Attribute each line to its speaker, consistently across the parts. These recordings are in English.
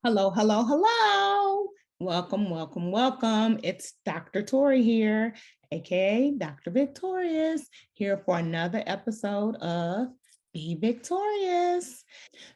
Speaker 1: Hello, hello, hello. Welcome, welcome, welcome. It's Dr. Tori here, aka Dr. Victorious, here for another episode of Be Victorious.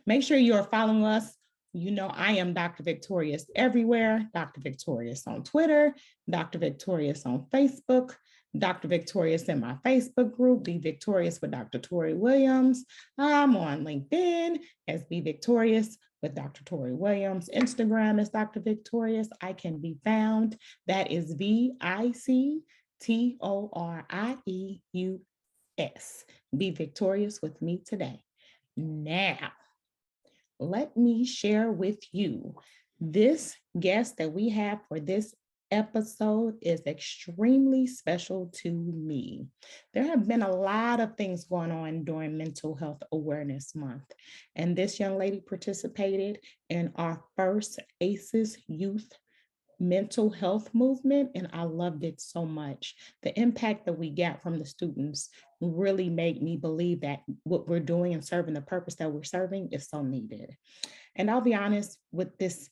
Speaker 1: Make sure you are following us. You know, I am Dr. Victorious everywhere. Dr. Victorious on Twitter, Dr. Victorious on Facebook, Dr. Victorious in my Facebook group, Be Victorious with Dr. Tori Williams. I'm on LinkedIn as Be Victorious with Dr. Tori Williams. Instagram is Dr. Victorious. I can be found. That is VicTorius. Be Victorious with me today. Now, let me share with you this guest that we have for this episode is extremely special to me. There have been a lot of things going on during Mental Health Awareness Month, and this young lady participated in our first ACEs Youth mental health movement, and I loved it so much. The impact that we got from the students really made me believe that what we're doing and serving the purpose that we're serving is so needed. And I'll be honest, with this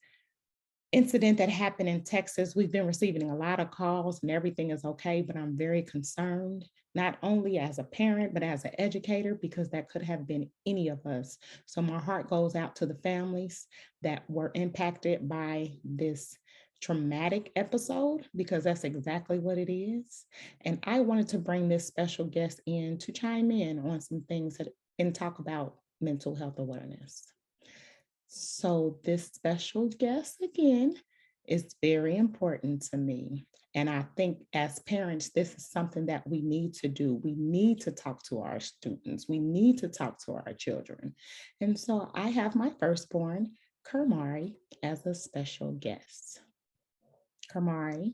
Speaker 1: incident that happened in Texas, we've been receiving a lot of calls and everything is okay, but I'm very concerned, not only as a parent, but as an educator, because that could have been any of us. So my heart goes out to the families that were impacted by this traumatic episode, because that's exactly what it is. And I wanted to bring this special guest in to chime in on some things and talk about mental health awareness. So this special guest, again, is very important to me. And I think as parents, this is something that we need to do. We need to talk to our students. We need to talk to our children. And so I have my firstborn, Kermari, as a special guest. Kermari,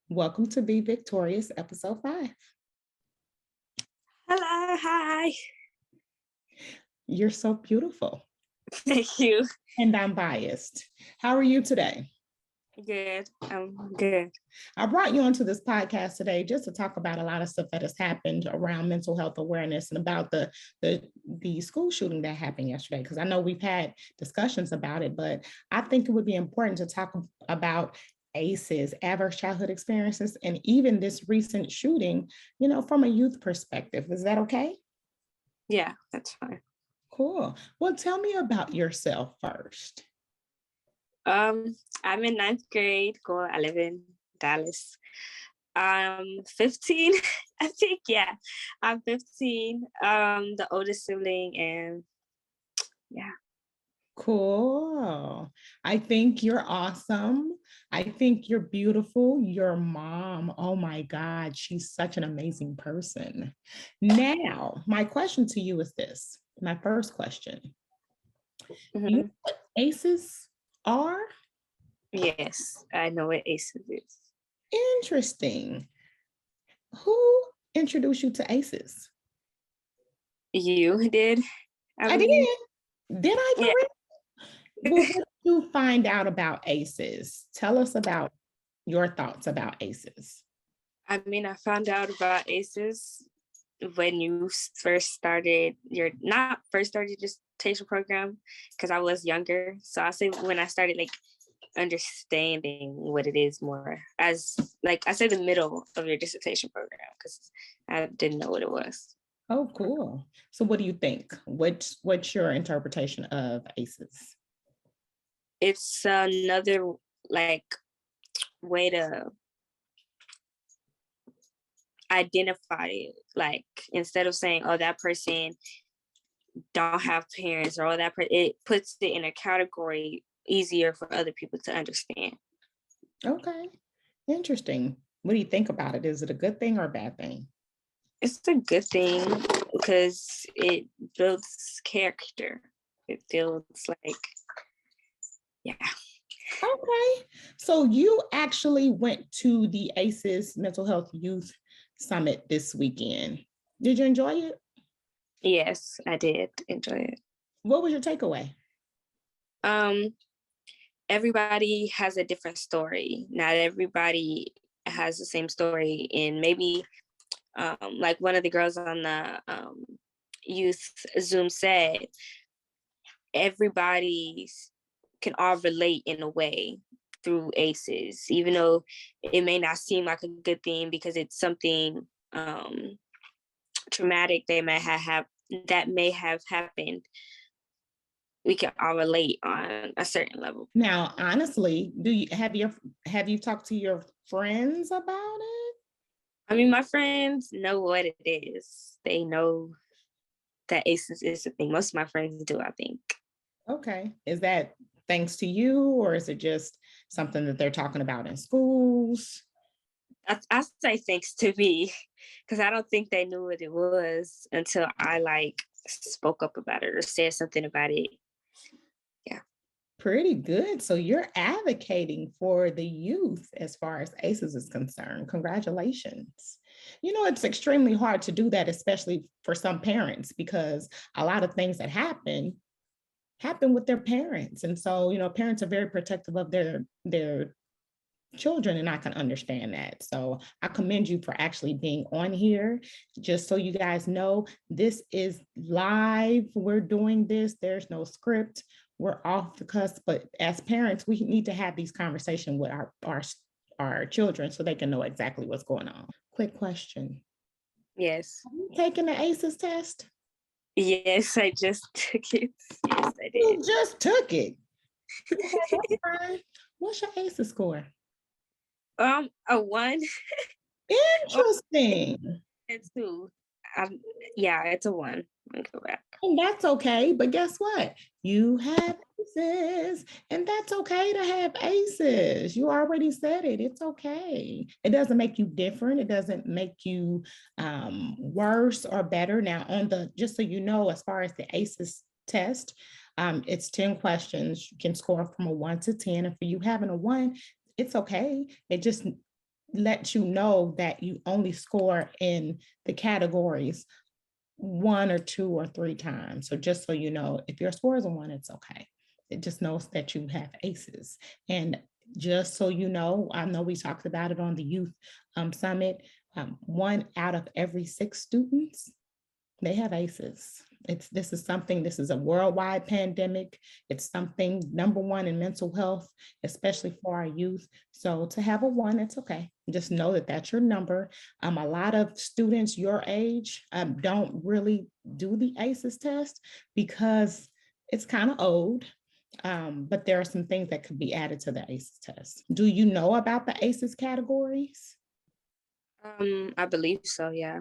Speaker 1: welcome to Be Victorious, episode 5.
Speaker 2: Hello, hi.
Speaker 1: You're so beautiful.
Speaker 2: Thank you.
Speaker 1: And I'm biased. How are you today?
Speaker 2: Good. I'm good.
Speaker 1: I brought you onto this podcast today just to talk about a lot of stuff that has happened around mental health awareness and about the school shooting that happened yesterday, because I know we've had discussions about it, but I think it would be important to talk about ACEs, adverse childhood experiences, and even this recent shooting, from a youth perspective. Is that okay?
Speaker 2: Yeah, that's fine.
Speaker 1: Cool. Well, tell me about yourself first.
Speaker 2: I'm in 9th grade. I live in Dallas. I'm 15, I think. Yeah, I'm 15. The oldest sibling, and yeah.
Speaker 1: Cool. I think you're awesome. I think you're beautiful. Your mom, oh my God, she's such an amazing person. Now, my question to you is this. My first question.
Speaker 2: Mm-hmm.
Speaker 1: Do you know what ACEs are?
Speaker 2: Yes, I know what ACEs is.
Speaker 1: Interesting. Who introduced you to ACEs?
Speaker 2: You did?
Speaker 1: I did. Did I?
Speaker 2: Yeah.
Speaker 1: Well, what did you find out about ACEs? Tell us about your thoughts about ACEs.
Speaker 2: I found out about ACEs when you first started your dissertation program, because I was younger. So I say when I started understanding what it is more, as I say the middle of your dissertation program, because I didn't know what it was.
Speaker 1: Oh, cool. So what do you think? What's your interpretation of ACEs?
Speaker 2: It's another way to identify it. Instead of saying, oh, that person don't have parents, or it puts it in a category easier for other people to understand.
Speaker 1: Okay, interesting. What do you think about it? Is it a good thing or a bad thing?
Speaker 2: It's a good thing because it builds character. It builds yeah.
Speaker 1: Okay, so you actually went to the ACEs Mental Health Youth Summit this weekend. Did you enjoy it?
Speaker 2: Yes, I did enjoy it.
Speaker 1: What was your takeaway?
Speaker 2: Everybody has a different story. Not everybody has the same story. And maybe one of the girls on the youth Zoom said, everybody's can all relate in a way through ACEs, even though it may not seem like a good thing because it's something traumatic that may have happened. We can all relate on a certain level.
Speaker 1: Now, honestly, have you talked to your friends about it?
Speaker 2: I mean, my friends know what it is. They know that ACEs is a thing. Most of my friends do, I think.
Speaker 1: Okay. Is that thanks to you, or is it just something that they're talking about in schools?
Speaker 2: I say thanks to me, because I don't think they knew what it was until I like spoke up about it or said something about it. Yeah.
Speaker 1: Pretty good. So you're advocating for the youth as far as ACEs is concerned. Congratulations. You know, it's extremely hard to do that, especially for some parents, because a lot of things that happen with their parents. And so, you know, parents are very protective of their children, and I can understand that. So I commend you for actually being on here. Just so you guys know, this is live. We're doing this. There's no script. We're off the cusp, but as parents, we need to have these conversations with our children so they can know exactly what's going on. Quick question.
Speaker 2: Yes.
Speaker 1: Have you taken the ACEs test?
Speaker 2: Yes, I just took it. Yes, I
Speaker 1: You
Speaker 2: did.
Speaker 1: just took it. What's your ACEs score?
Speaker 2: A 1 or
Speaker 1: Interesting.
Speaker 2: a 2. Yeah, it's a 1. Let me go back.
Speaker 1: And that's okay. But guess what? You have aces, and that's okay to have aces. You already said it. It's okay. It doesn't make you different. It doesn't make you worse or better. Now, just so you know, as far as the aces test, it's 10 questions. You can score from a 1 to 10. And for you having a 1, it's okay. It just lets you know that you only score in the categories 1 or 2 or 3 times. So just so you know, if your score is a 1, it's okay. It just knows that you have aces. And just so you know, I know we talked about it on the youth summit. 1 out of every 6 students, they have aces. This is a worldwide pandemic. It's something number 1 in mental health, especially for our youth. So to have a 1, it's okay. Just know that that's your number. A lot of students your age don't really do the ACEs test because it's kind of old. But there are some things that could be added to the ACEs test. Do you know about the ACEs categories?
Speaker 2: I believe so, yeah.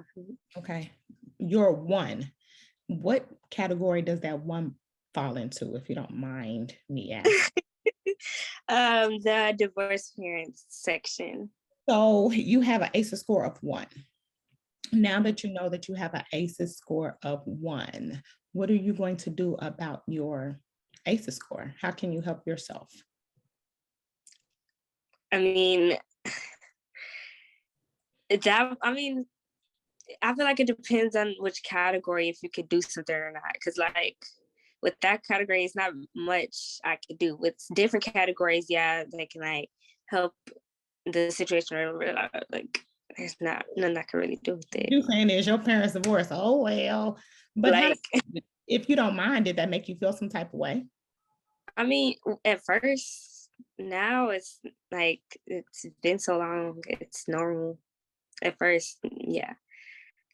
Speaker 1: Okay. You're 1. What category does that 1 fall into, if you don't mind me asking?
Speaker 2: The divorced parents section.
Speaker 1: So you have an ACEs score of 1. Now that you know that you have an ACEs score of 1, what are you going to do about your ACEs score? How can you help yourself?
Speaker 2: I mean, I mean, I feel like it depends on which category if you could do something or not. Because like with that category, it's not much I could do. With different categories, yeah, they can like help the situation or like there's not nothing I can really do with it.
Speaker 1: You saying is your parents divorced? Oh well, but
Speaker 2: Like,
Speaker 1: if you don't mind, did that make you feel some type of way?
Speaker 2: I mean, at first, now it's like it's been so long, it's normal. At first, yeah,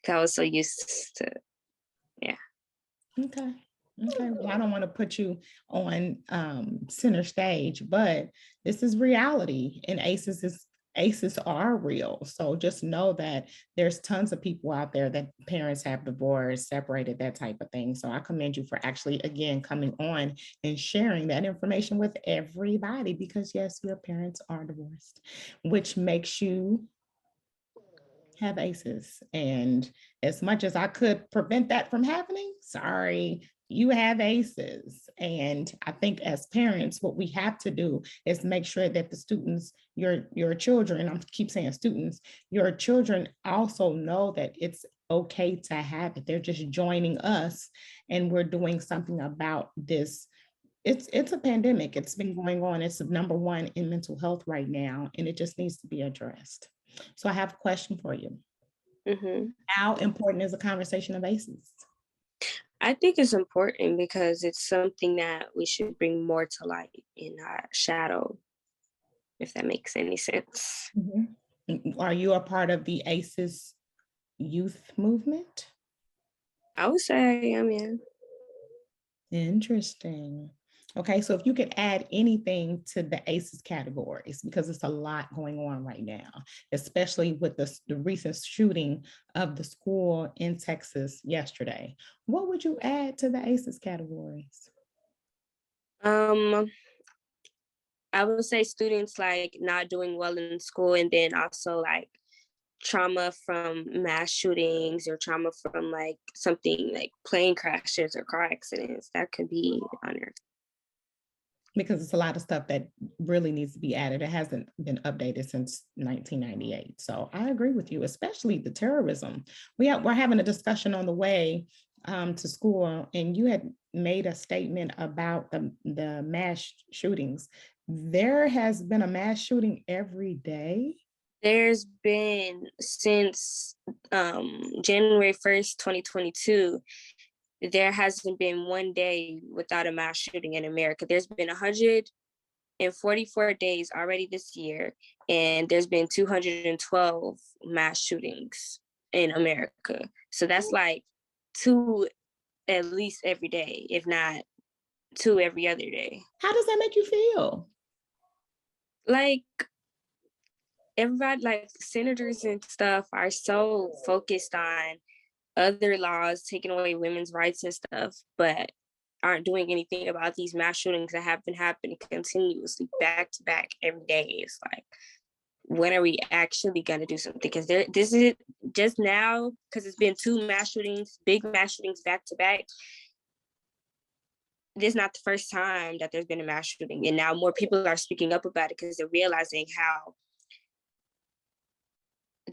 Speaker 2: 'cause I was so used to, yeah.
Speaker 1: Okay. Okay. Well, I don't want to put you on center stage, but this is reality, and aces are real. So just know that there's tons of people out there that parents have divorced, separated, that type of thing. So I commend you for actually again coming on and sharing that information with everybody, because yes, your parents are divorced, which makes you have aces. And as much as I could prevent that from happening, sorry, you have aces. And I think as parents, what we have to do is make sure that the students, your children, I keep saying students, your children also know that it's okay to have it. They're just joining us and we're doing something about this. It's a pandemic. It's been going on. It's number 1 in mental health right now, and it just needs to be addressed. So I have a question for you.
Speaker 2: Mm-hmm.
Speaker 1: How important is a conversation of ACEs?
Speaker 2: I think it's important because it's something that we should bring more to light in our shadow, if that makes any sense.
Speaker 1: Mhm. Are you a part of the ACEs youth movement?
Speaker 2: I would say I am, yeah.
Speaker 1: Interesting. Okay, so if you could add anything to the ACEs categories, because it's a lot going on right now, especially with the recent shooting of the school in Texas yesterday, what would you add to the ACEs categories?
Speaker 2: Um, I would say students like not doing well in school, and then also like trauma from mass shootings or trauma from like something like plane crashes or car accidents that could be on there.
Speaker 1: Because it's a lot of stuff that really needs to be added. It hasn't been updated since 1998. So I agree with you, especially the terrorism. We're having a discussion on the way to school, and you had made a statement about the mass shootings. There has been a mass shooting every day.
Speaker 2: There's been since January 1st, 2022, there hasn't been one day without a mass shooting in America. There's been 144 days already this year, and there's been 212 mass shootings in America. So that's like two at least every day, if not two every other day.
Speaker 1: How does that make you feel?
Speaker 2: Like everybody, like senators and stuff, are so focused on other laws taking away women's rights and stuff, but aren't doing anything about these mass shootings that have been happening continuously back to back every day. It's like, when are we actually going to do something? Because this is just now, because it's been two mass shootings, big mass shootings back to back. This is not the first time that there's been a mass shooting, and now more people are speaking up about it because they're realizing how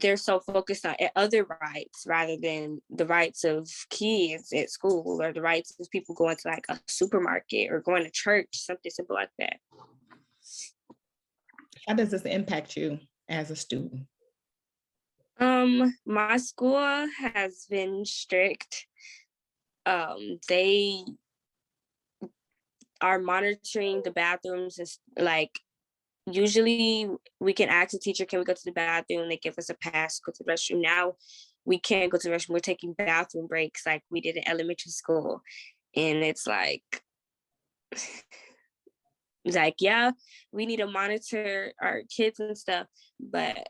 Speaker 2: they're so focused on other rights rather than the rights of kids at school or the rights of people going to like a supermarket or going to church, something simple like that.
Speaker 1: How does this impact you as a student?
Speaker 2: My school has been strict. They are monitoring the bathrooms, and like usually we can ask the teacher, can we go to the bathroom? They give us a pass, go to the restroom. Now we can't go to the restroom. We're taking bathroom breaks like we did in elementary school. And it's like, yeah, we need to monitor our kids and stuff, but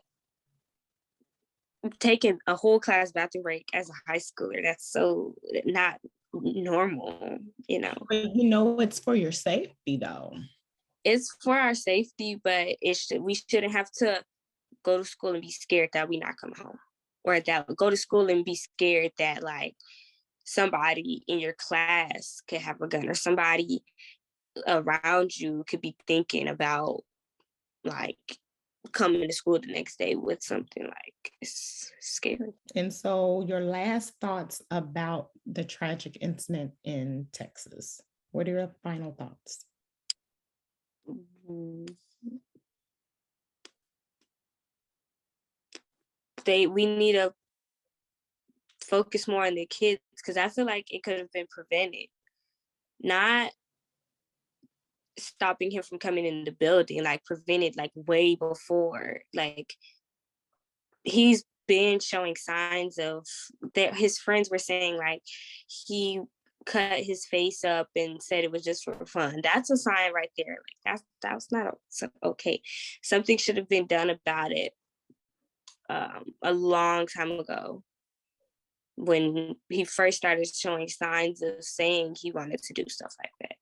Speaker 2: taking a whole class bathroom break as a high schooler, that's so not normal, you know.
Speaker 1: But you know, it's for your safety though.
Speaker 2: It's for our safety, but we shouldn't have to go to school and be scared that we not come home, or that go to school and be scared that like somebody in your class could have a gun, or somebody around you could be thinking about like coming to school the next day with something. Like, it's scary.
Speaker 1: And so, your last thoughts about the tragic incident in Texas. What are your final thoughts?
Speaker 2: Mhm. We need to focus more on the kids, because I feel like it could have been prevented. Not stopping him from coming in the building, like prevented like way before. Like, he's been showing signs of that. His friends were saying like he cut his face up and said it was just for fun. That's a sign right there. Like, that's not okay. Something should have been done about it a long time ago, when he first started showing signs of saying he wanted to do stuff like that.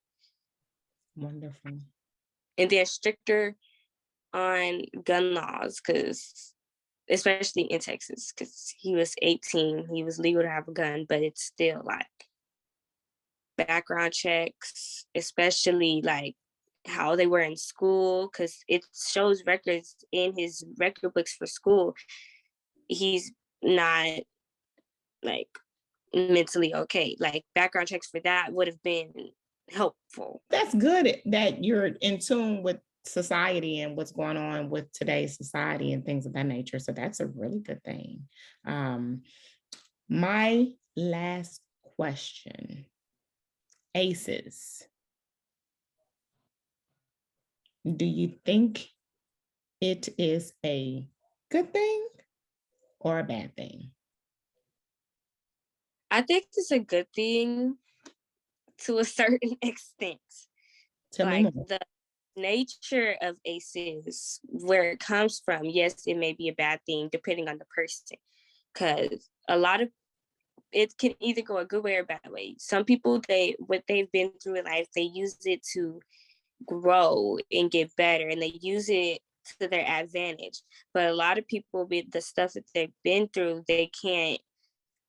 Speaker 1: Wonderful.
Speaker 2: And then stricter on gun laws, because especially in Texas, because he was 18, he was legal to have a gun, but it's still like background checks, especially like how they were in school, because it shows records in his record books for school. He's not like mentally okay. Like, background checks for that would have been helpful.
Speaker 1: That's good that you're in tune with society and what's going on with today's society and things of that nature. So that's a really good thing. My last question. ACEs, do you think it is a good thing or a bad thing?
Speaker 2: I think it's a good thing to a certain extent.
Speaker 1: Tell me
Speaker 2: Like
Speaker 1: more.
Speaker 2: the nature of ACEs, where it comes from, yes, it may be a bad thing depending on the person. Because a lot of it can either go a good way or a bad way. Some people, what they've been through in life, they use it to grow and get better, and they use it to their advantage. But a lot of people, with the stuff that they've been through, they can't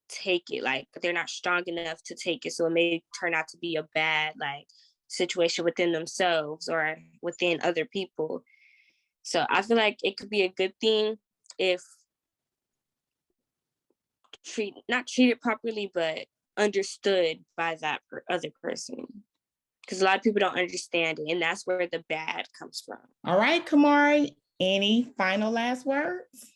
Speaker 2: take it. Like they're not strong enough to take it, so it may turn out to be a bad like situation within themselves or within other people. So I feel like it could be a good thing if not treated properly, but understood by that other person. Because a lot of people don't understand it, and that's where the bad comes from.
Speaker 1: All right, Kamari, any final last words?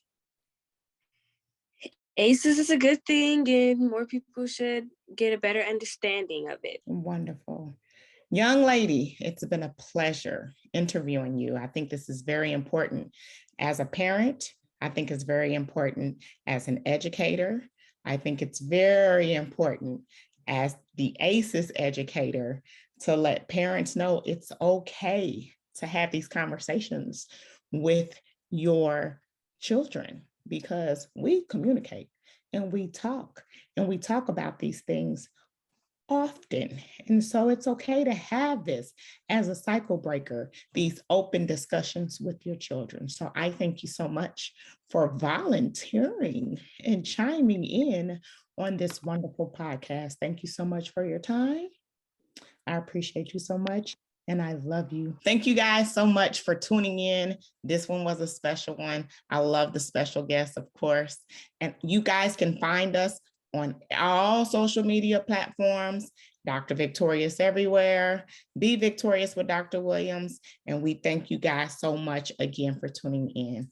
Speaker 2: ACEs is a good thing, and more people should get a better understanding of it.
Speaker 1: Wonderful. Young lady, it's been a pleasure interviewing you. I think this is very important as a parent. I think it's very important as an educator. I think it's very important as the ACEs educator to let parents know it's okay to have these conversations with your children, because we communicate and we talk about these things often. And so it's okay to have this as a cycle breaker, these open discussions with your children. So I thank you so much for volunteering and chiming in on this wonderful podcast. Thank you so much for your time. I appreciate you so much. And I love you. Thank you guys so much for tuning in. This one was a special one. I love the special guests, of course. And you guys can find us on all social media platforms, Dr. Victorious everywhere, Be Victorious with Dr. Williams. And we thank you guys so much again for tuning in.